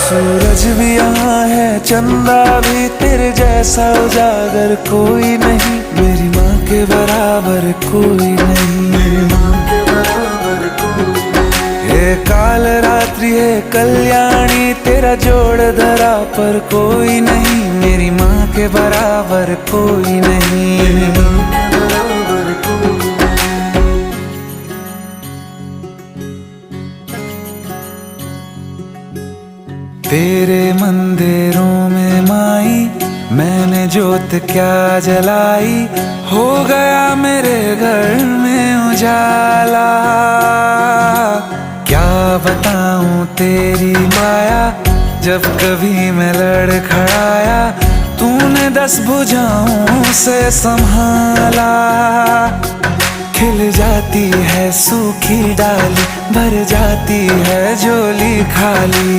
सूरज भी यहाँ है, चंदा भी, तेरे जैसा उजागर कोई नहीं, मेरी माँ के बराबर कोई नहीं, मेरी माँ के बराबर कोई नहीं। ये काल रात्रि है कल्याणी, तेरा जोड़ धरा पर कोई नहीं, मेरी माँ के बराबर कोई नहीं, मेरी माँ के बराबर कोई नहीं। तेरे मंदिरों में माई मैंने जोत क्या जलाई, हो गया मेरे घर में उजाला। क्या बताऊं तेरी माया, जब कभी मैं लड़खड़ाया, तूने 10 भुजाओं से संभाला। खिल जाती है सूखी डाली, भर जाती है झोली खाली।